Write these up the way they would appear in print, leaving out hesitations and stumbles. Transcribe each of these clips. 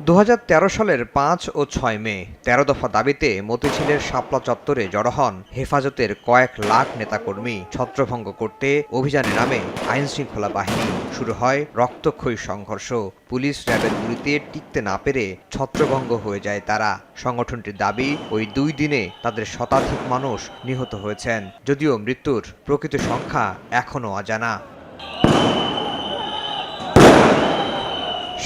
2013 সালের ৫ ও ৬ মে ১৩ দফা দাবিতে মতিঝিলের শাপলা চত্বরে জড়ো হন হেফাজতের কয়েক লাখ নেতাকর্মী। ছত্রভঙ্গ করতে অভিযানে নামে আইনশৃঙ্খলা বাহিনী। শুরু হয় রক্তক্ষয়ী সংঘর্ষ। পুলিশ র্যাবের গুলিতে টিকতে না পেরে ছত্রভঙ্গ হয়ে যায় তারা। সংগঠনটির দাবি, ওই ২ দিনে তাদের শতাধিক মানুষ নিহত হয়েছেন, যদিও মৃত্যুর প্রকৃত সংখ্যা এখনও অজানা।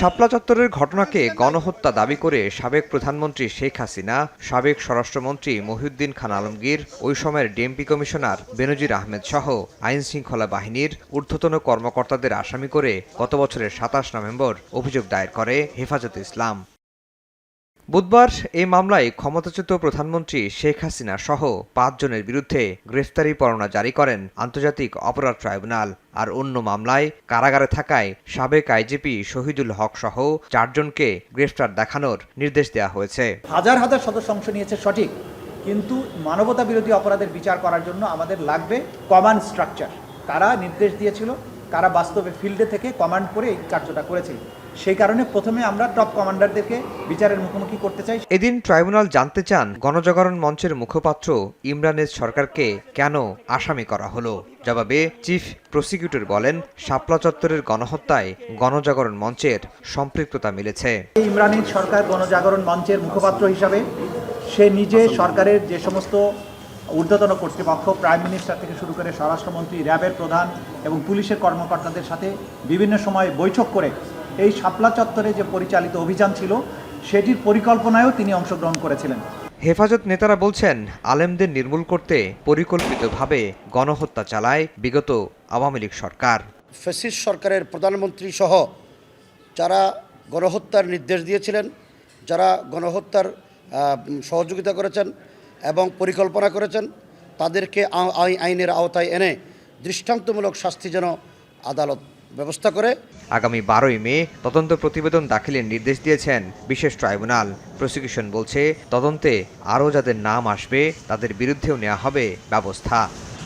শাপলা চত্বরের ঘটনাকে গণহত্যা দাবি করে সাবেক প্রধানমন্ত্রী শেখ হাসিনা, সাবেক স্বরাষ্ট্রমন্ত্রী মহিউদ্দিন খান আলমগীর, ওই সময়ের ডিএমপি কমিশনার বেনজির আহমেদ সহ আইনশৃঙ্খলা বাহিনীর ঊর্ধ্বতন কর্মকর্তাদের আসামি করে গত বছরের ২৭ নভেম্বর অভিযোগ দায়ের করে হেফাজতে ইসলাম। বুধবার এই মামলায় ক্ষমতাচ্যুত প্রধানমন্ত্রী শেখ হাসিনা সহ ৫ জনের বিরুদ্ধে গ্রেফতারি পরোয়ানা জারি করেন আন্তর্জাতিক অপরাধ ট্রাইব্যুনাল। আর অন্য মামলায় কারাগারে থাকায় সাবেক আইজিপি শহীদুল হক সহ ৪ জনকে গ্রেফতার দেখানোর নির্দেশ দেওয়া হয়েছে। হাজার হাজার সদস্য অংশ নিয়েছে সঠিক, কিন্তু মানবতা বিরোধী অপরাধের বিচার করার জন্য আমাদের লাগবে কমান্ড স্ট্রাকচার। তারা নির্দেশ দিয়েছিল, তারা বাস্তবে ফিল্ডে থেকে কমান্ড করে এই কার্যটা করেছিল। সেই কারণে প্রথমে আমরা টপ কমান্ডারদেরকে বিচারের মুখোমুখি করতে চাই। এদিন ট্রাইব্যুনাল জানতে চান গণজাগরণ মঞ্চের মুখপাত্র ইমরান সরকারকে কেন আসামি করা হলো। জবাবে চিফ প্রসিকিউটর বলেন, শাপলা চত্বরের গণহত্যায় গণজাগরণ মঞ্চের সম্পৃক্ততা মিলেছে। ইমরান সরকার গণজাগরণ মঞ্চের মুখপাত্র হিসাবে সে নিজে সরকারের যে সমস্ত ঊর্ধ্বতন কর্তৃপক্ষ, প্রাইম মিনিস্টার থেকে শুরু করে স্বরাষ্ট্রমন্ত্রী, র্যাবের প্রধান এবং পুলিশের কর্মকর্তাদের সাথে বিভিন্ন সময় বৈঠক করে এই শাপলা চত্বরে যে পরিচালিত অভিযান ছিল সেটির পরিকল্পনায়ও তিনি অংশগ্রহণ করেছিলেন। হেফাজত নেতারা বলছেন, আলেমদের নির্মূল করতে পরিকল্পিতভাবে গণহত্যা চালায় বিগত আওয়ামী লীগ সরকার। ফ্যাসিস্ট সরকারের প্রধানমন্ত্রী সহ যারা গণহত্যার নির্দেশ দিয়েছিলেন, যারা গণহত্যার সহযোগিতা করেছেন এবং পরিকল্পনা করেছেন, তাদেরকে আইনের আওতায় এনে দৃষ্টান্তমূলক শাস্তি যেন আদালত ব্যবস্থা করে। আগামী 12ই মে তদন্ত প্রতিবেদন দাখিলের নির্দেশ দিয়েছেন বিশেষ ট্রাইব্যুনাল। প্রসিকিউশন বলছে, তদন্তে আরও যাদের নাম আসবে তাদের বিরুদ্ধেও নেওয়া হবে ব্যবস্থা।